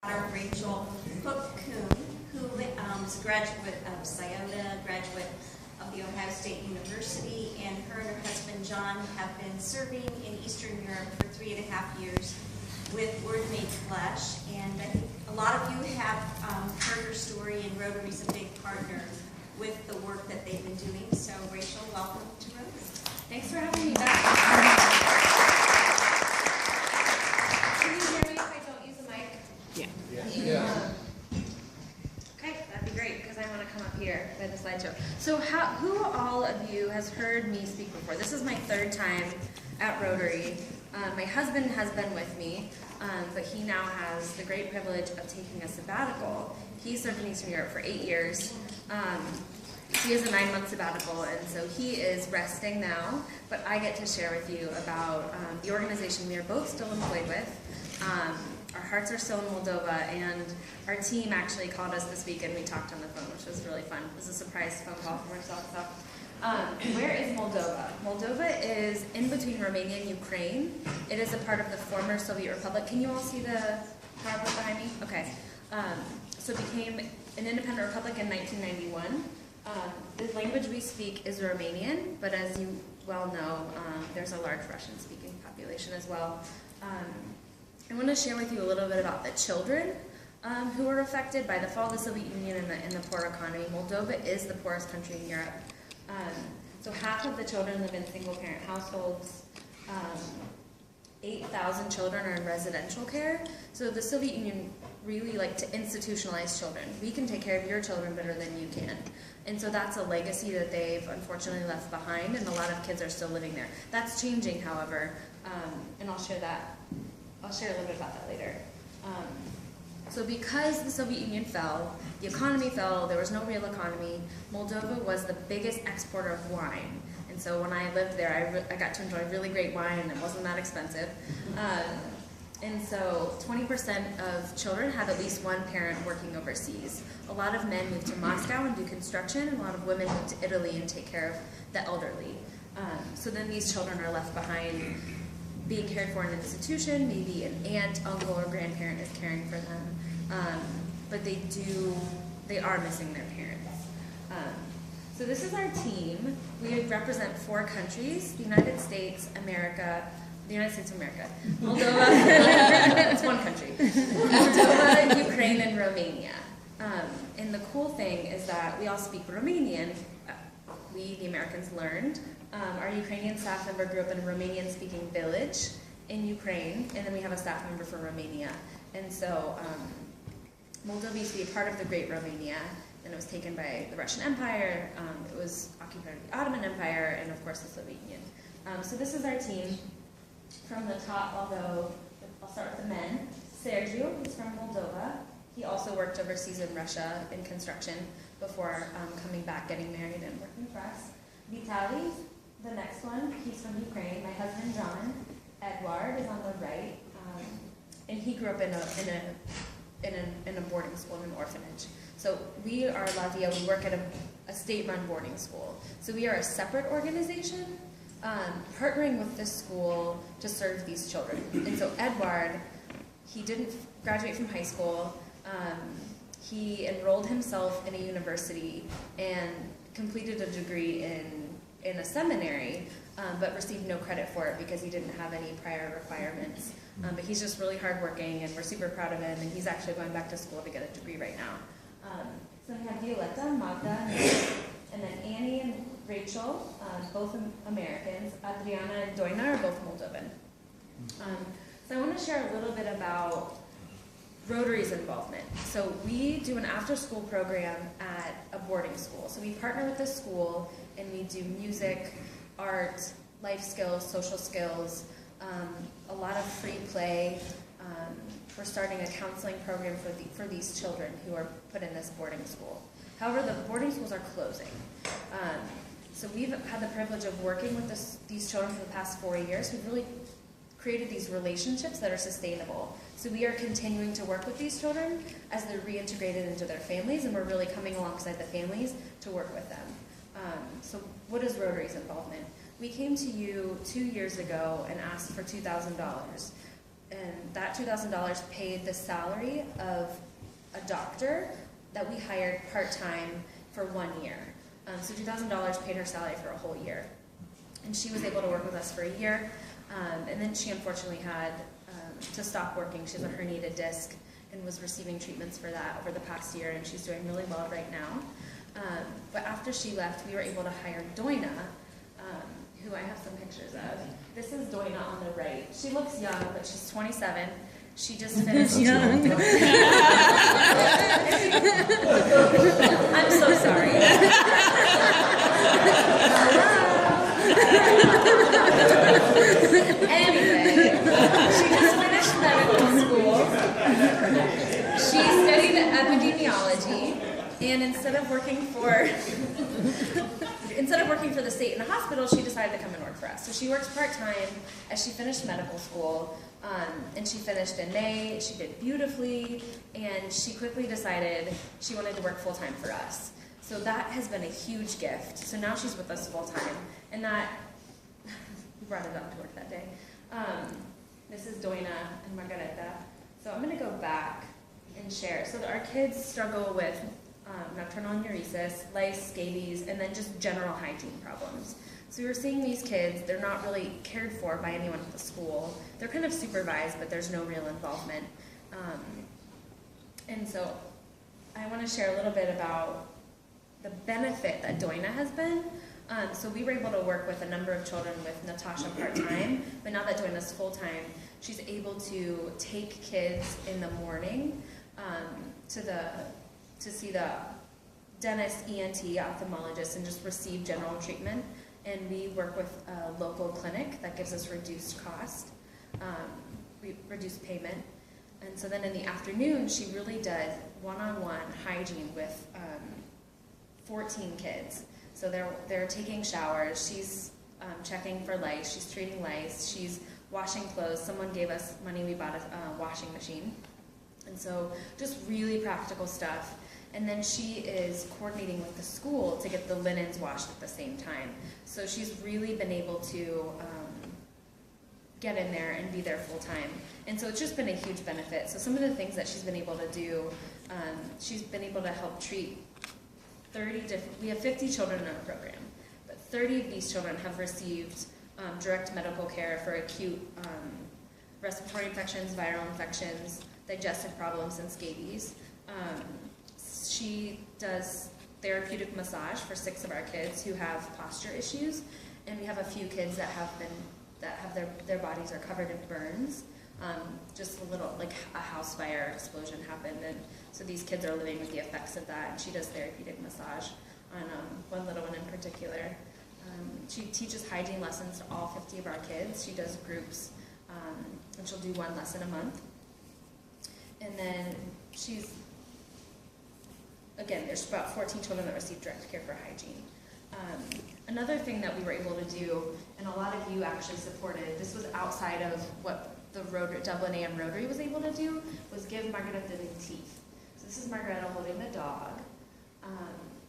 Rachel Hook-Kuhn, who is a graduate of SIOTA, graduate of the Ohio State University, and her and her husband John have been serving in Eastern Europe for 3.5 years with Word Made Flesh. And I think a lot of you have heard her story, and Rotary's a big partner with the work that they've been doing. So Rachel, welcome to Rotary. Thanks for having me back. Can you hear me if I don't use the mic? Yeah. Okay, that'd be great because I want to come up here by the slideshow. So who all of you has heard me speak before? This is my 3rd time at Rotary. My husband has been with me, but he now has the great privilege of taking a sabbatical. He served in Eastern Europe for 8 years. He has a 9-month sabbatical, and so he is resting now, but I get to share with you about the organization we are both still employed with. Our hearts are still in Moldova, and our team actually called us this week, and we talked on the phone, which was really fun. It was a surprise phone call from ourselves. Where is Moldova? Moldova is in between Romania and Ukraine. It is a part of the former Soviet Republic. Can you all see the PowerPoint behind me? Okay. So it became an independent republic in 1991. The language we speak is Romanian, but as you well know, there's a large Russian-speaking population as well. I want to share with you a little bit about the children who were affected by the fall of the Soviet Union and the poor economy. Moldova is the poorest country in Europe. So half of the children live in single-parent households. 8,000 children are in residential care. So the Soviet Union really liked to institutionalize children. We can take care of your children better than you can. And so that's a legacy that they've unfortunately left behind, and a lot of kids are still living there. That's changing, however, and I'll share a little bit about that later. So because the Soviet Union fell, the economy fell, there was no real economy, Moldova was the biggest exporter of wine. And so when I lived there, I got to enjoy really great wine, and it wasn't that expensive. And so 20% of children have at least one parent working overseas. A lot of men move to Moscow and do construction, and a lot of women move to Italy and take care of the elderly. So then these children are left behind being cared for in an institution. Maybe an aunt, uncle, or grandparent is caring for them. But they are missing their parents. So this is our team. We represent 4 countries: the United States of America, Moldova, it's one country, Moldova, Ukraine, and Romania. And the cool thing is that we all speak Romanian. We, the Americans, learned. Our Ukrainian staff member grew up in a Romanian-speaking village in Ukraine, and then we have a staff member from Romania. And so Moldova used to be a part of the Great Romania, and it was taken by the Russian Empire. It was occupied by the Ottoman Empire, and of course the Soviet Union. So this is our team. From the top, I'll start with the men. Sergio is from Moldova. He also worked overseas in Russia in construction before coming back, getting married, and working for us. Vitaly, the next one, he's from Ukraine. My husband, John. Edward is on the right, and he grew up in a boarding school, in an orphanage. So we are Lavia. We work at a state-run boarding school. So we are a separate organization, partnering with this school to serve these children. And so Edward, he didn't graduate from high school. He enrolled himself in a university and completed a degree in a seminary, but received no credit for it because he didn't have any prior requirements. But he's just really hardworking, and we're super proud of him, and he's actually going back to school to get a degree right now. So we have Violetta, Magda, and then Annie and Rachel, both Americans. Adriana and Doina are both Moldovan. So I want to share a little bit about Rotary's involvement. So we do an after-school program at a boarding school. So we partner with the school, and we do music, art, life skills, social skills, a lot of free play. We're starting a counseling program for these children who are put in this boarding school. However, the boarding schools are closing. So we've had the privilege of working with these children for the past 4 years. We've really created these relationships that are sustainable. So we are continuing to work with these children as they're reintegrated into their families, and we're really coming alongside the families to work with them. So what is Rotary's involvement? We came to you 2 years ago and asked for $2,000. and that $2,000 paid the salary of a doctor that we hired part-time for 1 year. So $2,000 paid her salary for a whole year. And she was able to work with us for a year, and then she unfortunately had to stop working. She has a herniated disc and was receiving treatments for that over the past year, and she's doing really well right now. But after she left, we were able to hire Doina, who I have some pictures of. This is Doina on the right. She looks young, but she's 27. She just finished. Young. I'm so sorry. Anyway, she just finished medical school. She studied epidemiology, and instead of working for the state in a hospital, she decided to come and work for us. So she works part-time as she finished medical school, and she finished in May. She did beautifully, and she quickly decided she wanted to work full-time for us. So that has been a huge gift. So now she's with us full-time, and that, we brought it up to work that day. This is Doina and Margareta. So I'm going to go back and share. So our kids struggle with nocturnal enuresis, lice, scabies, and then just general hygiene problems. So we were seeing these kids, they're not really cared for by anyone at the school. They're kind of supervised, but there's no real involvement. And so I want to share a little bit about the benefit that Doina has been. So we were able to work with a number of children with Natasha part-time, but now that Doina's full-time, she's able to take kids in the morning to see the dentist, ENT, ophthalmologist, and just receive general treatment. And we work with a local clinic that gives us reduced cost, reduced payment. And so then in the afternoon, she really does one-on-one hygiene with 14 kids. So they're taking showers, she's checking for lice, she's treating lice, she's washing clothes. Someone gave us money, we bought a washing machine. And so just really practical stuff. And then she is coordinating with the school to get the linens washed at the same time. So she's really been able to get in there and be there full time. And so it's just been a huge benefit. So some of the things that she's been able to do, she's been able to help treat 30 different, we have 50 children in our program, but 30 of these children have received direct medical care for acute respiratory infections, viral infections, digestive problems, and scabies. She does therapeutic massage for 6 of our kids who have posture issues, and we have a few kids that have their bodies are covered in burns. Just a little, like a house fire explosion happened, and so these kids are living with the effects of that, and she does therapeutic massage on one little one in particular. She teaches hygiene lessons to all 50 of our kids. She does groups, and she'll do 1 lesson a month. And then again, there's about 14 children that receive direct care for hygiene. Another thing that we were able to do, and a lot of you actually supported, this was outside of what the Dublin AM Rotary was able to do, was give Margareta the teeth. So this is Margareta holding the dog,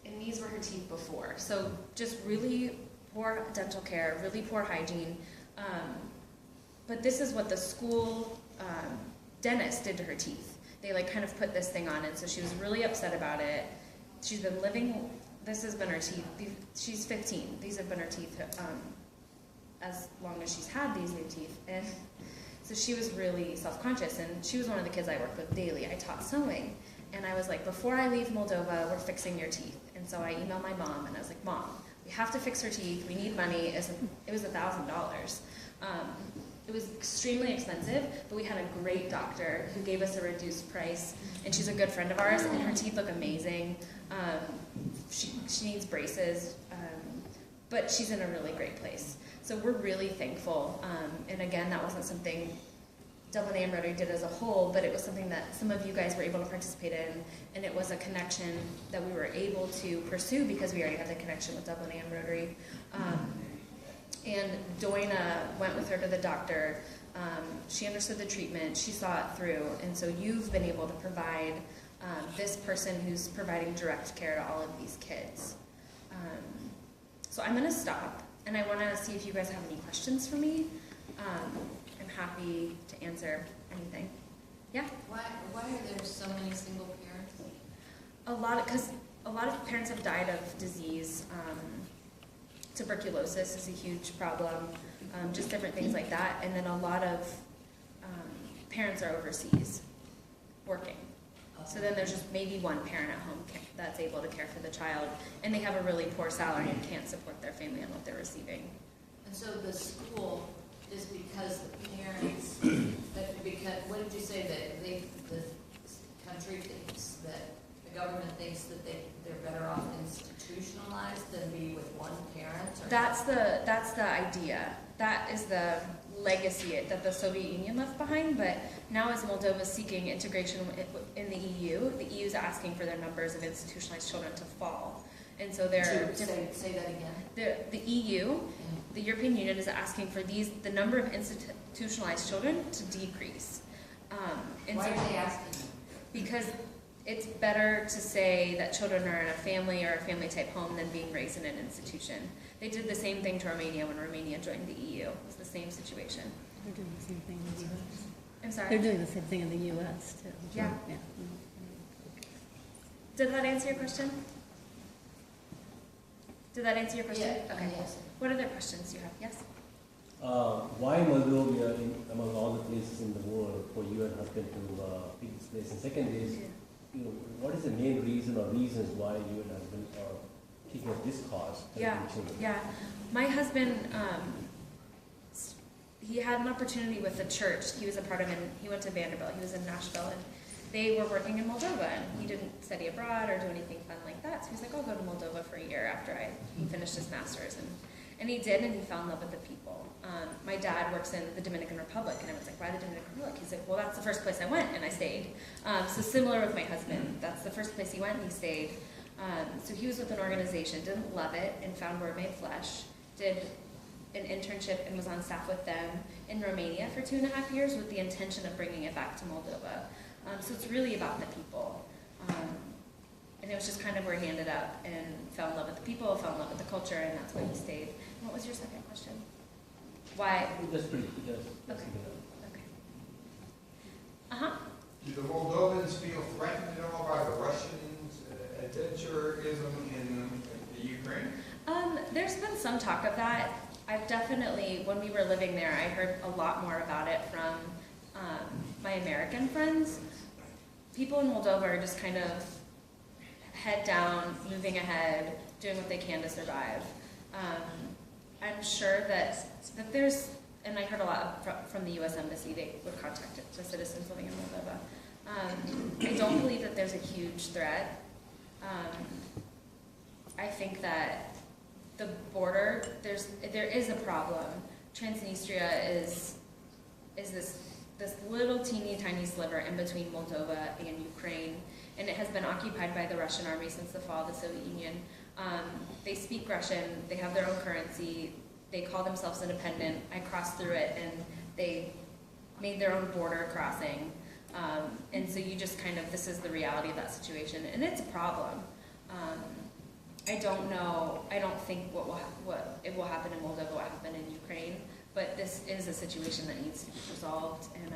and these were her teeth before. So just really poor dental care, really poor hygiene. But this is what the school dentist did to her teeth. They kind of put this thing on, and so she was really upset about it. She's been living, this has been her teeth, she's 15. These have been her teeth as long as she's had these new teeth. And so she was really self-conscious, and she was one of the kids I worked with daily. I taught sewing, and I was like, before I leave Moldova, we're fixing your teeth. And so I emailed my mom, and I was like, Mom, we have to fix her teeth, we need money. It was $1,000. It was extremely expensive, but we had a great doctor who gave us a reduced price, and she's a good friend of ours, and her teeth look amazing. She needs braces, but she's in a really great place. So we're really thankful, and again, that wasn't something Dublin AM Rotary did as a whole, but it was something that some of you guys were able to participate in, and it was a connection that we were able to pursue because we already had the connection with Dublin AM Rotary. And Doina went with her to the doctor. She understood the treatment, she saw it through, and so you've been able to provide this person who's providing direct care to all of these kids. So I'm going to stop, and I want to see if you guys have any questions for me. And I'm happy to answer anything. Yeah? Why are there so many single parents? Because a lot of parents have died of disease. Tuberculosis is a huge problem, just different things like that. And then a lot of parents are overseas working. So then there's just maybe one parent at home that's able to care for the child, and they have a really poor salary and can't support their family on what they're receiving. And so the school is because the parents, what did you say, that the country thinks, that the government thinks that they're better off institutionalized than be with one parent? Or That's the idea. That is the legacy that the Soviet Union left behind, but now as Moldova is seeking integration in the EU is asking for their numbers of institutionalized children to fall. And so they're say that again. The EU, the European Union, is asking for the number of institutionalized children to decrease. Why are they asking? Because it's better to say that children are in a family or a family type home than being raised in an institution. They did the same thing to Romania when Romania joined the EU. It was the same situation. They're doing the same thing in the U.S. I'm sorry? They're doing the same thing in the U.S. too. Yeah. Did that answer your question? Did that answer your question? Yeah. Okay. Yes. What other questions do you have? Yes? Why Moldova among all the places in the world for you and husband to pick this place? And second is, what is the main reason or reasons why you and husband are kicking up this cause? Yeah. My husband, he had an opportunity with the church. He was a part of it. He went to Vanderbilt. He was in Nashville, and they were working in Moldova, and he didn't study abroad or do anything fun like that. So he was like, I'll go to Moldova for a year after he finished his master's. And he did, and he fell in love with the people. My dad works in the Dominican Republic, and I was like, why the Dominican Republic? He's like, well, that's the first place I went, and I stayed. So similar with my husband. That's the first place he went, and he stayed. So he was with an organization, didn't love it, and found Word Made Flesh, did an internship and was on staff with them in Romania for 2.5 years with the intention of bringing it back to Moldova. So it's really about the people. And it was just kind of where he ended up and fell in love with the people, fell in love with the culture, and that's why he stayed. What was your second question? Why? That's pretty good. Okay. Uh-huh. Do the Moldovans feel threatened at all by the Russians' adventurism in the Ukraine? There's been some talk of that. I've definitely, when we were living there, I heard a lot more about it from my American friends. People in Moldova are just kind of head down, moving ahead, doing what they can to survive. I'm sure that there's, and I heard a lot from the U.S. Embassy, they would contact the citizens living in Moldova. I don't believe that there's a huge threat. I think that the border, there is a problem. Transnistria is this little teeny tiny sliver in between Moldova and Ukraine, and it has been occupied by the Russian army since the fall of the Soviet Union. They speak Russian, they have their own currency, they call themselves independent. I crossed through it, and they made their own border crossing. And so you just kind of, this is the reality of that situation, and it's a problem. I don't know, I don't think what will happen in Moldova will happen in Ukraine, but this is a situation that needs to be resolved. And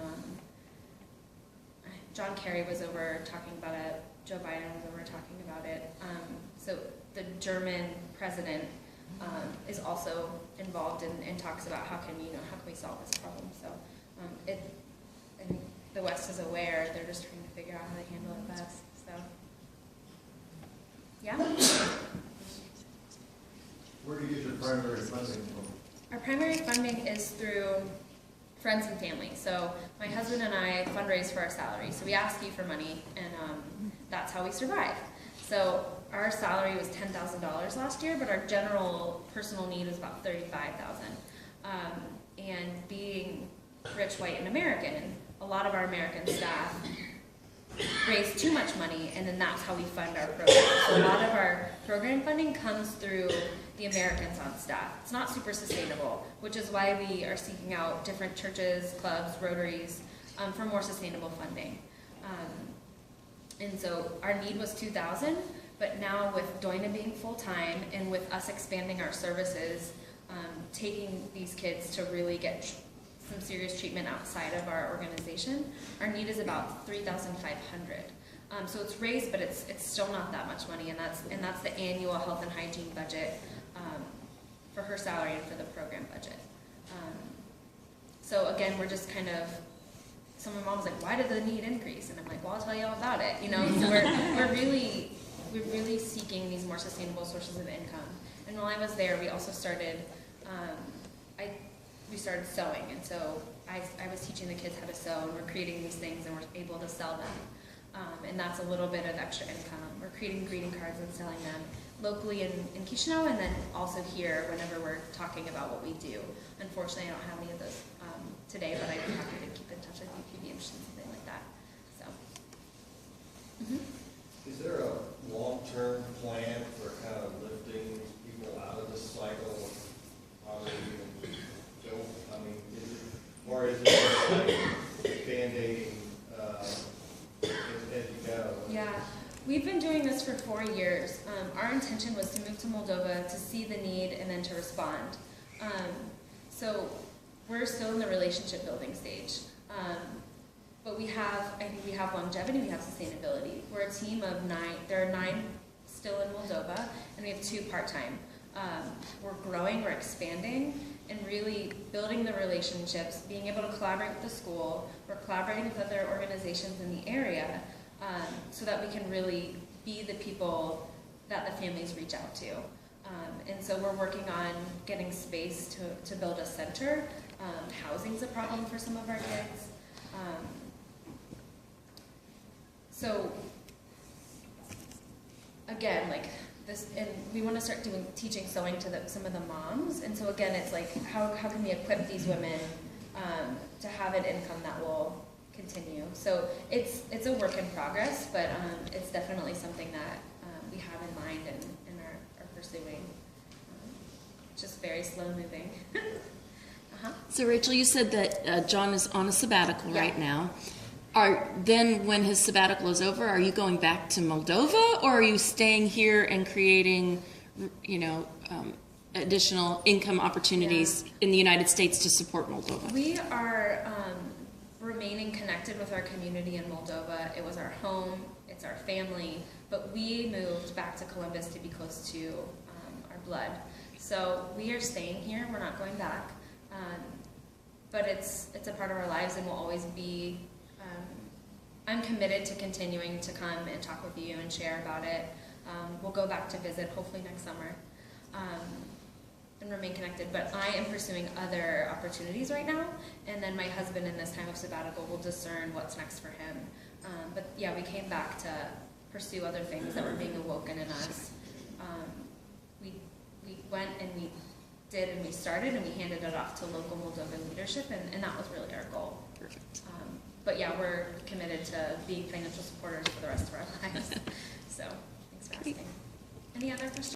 John Kerry was over talking about it, Joe Biden was over talking about it. So the German president is also involved and talks about how can we solve this problem. So and the West is aware, they're just trying to figure out how to handle it best. So yeah. Where do you get your primary funding from? Our primary funding is through friends and family. So my husband and I fundraise for our salary. So we ask you for money, and that's how we survive. So our salary was $10,000 last year, but our general personal need was about $35,000. And being rich, white, and American, a lot of our American staff raise too much money, and then that's how we fund our program. So a lot of our program funding comes through the Americans on staff. It's not super sustainable, which is why we are seeking out different churches, clubs, Rotaries for more sustainable funding. And so our need was $2,000, but now with Doina being full-time and with us expanding our services, taking these kids to really get some serious treatment outside of our organization. Our need is about $3,500. So it's raised, but it's still not that much money, and that's the annual health and hygiene budget for her salary and for the program budget. So again, we're just kind of, some of my mom's like, why did the need increase? And I'm like, well, I'll tell you all about it. You know, so we're really seeking these more sustainable sources of income. And while I was there, we also started, we started sewing, and so I was teaching the kids how to sew, and we're creating these things, and we're able to sell them. And that's a little bit of extra income. We're creating greeting cards and selling them locally in Chisinau, and then also here whenever we're talking about what we do. Unfortunately, I don't have any of those today, but I'd be happy to keep in touch with you if you'd be interested in something like that. So. Is there a long-term plan for kind of lifting people out of this cycle of poverty and filth? I mean, or is it just like band-aiding as you go? Yeah, we've been doing this for 4 years. Our intention was to move to Moldova to see the need and then to respond. So we're still in the relationship building stage. But I think we have longevity, we have sustainability. We're a team of 9, there are 9 still in Moldova, and we have 2 part-time. We're growing, we're expanding, and really building the relationships, being able to collaborate with the school. We're collaborating with other organizations in the area so that we can really be the people that the families reach out to. And so we're working on getting space to build a center. Housing's a problem for some of our kids. So again, like this, and we want to start teaching sewing to some of the moms. And so again, it's like, how can we equip these women to have an income that will continue? So it's a work in progress, but it's definitely something that we have in mind and are pursuing. Just very slow moving. So Rachel, you said that John is on a sabbatical Yeah. right now. Then when his sabbatical is over, are you going back to Moldova, or are you staying here and creating, additional income opportunities in the United States to support Moldova? We are remaining connected with our community in Moldova. It was our home, it's our family, but we moved back to Columbus to be close to our blood. So we are staying here, we're not going back, but it's a part of our lives and will always be. I'm committed to continuing to come and talk with you and share about it. We'll go back to visit hopefully next summer and remain connected, but I am pursuing other opportunities right now, and then my husband in this time of sabbatical will discern what's next for him. But yeah, we came back to pursue other things that were being awoken in us. We went and we did, and we started, and we handed it off to local Moldovan leadership, and that was really our goal. Perfect. But yeah, we're committed to being financial supporters for the rest of our lives. So thanks for asking. Any other questions?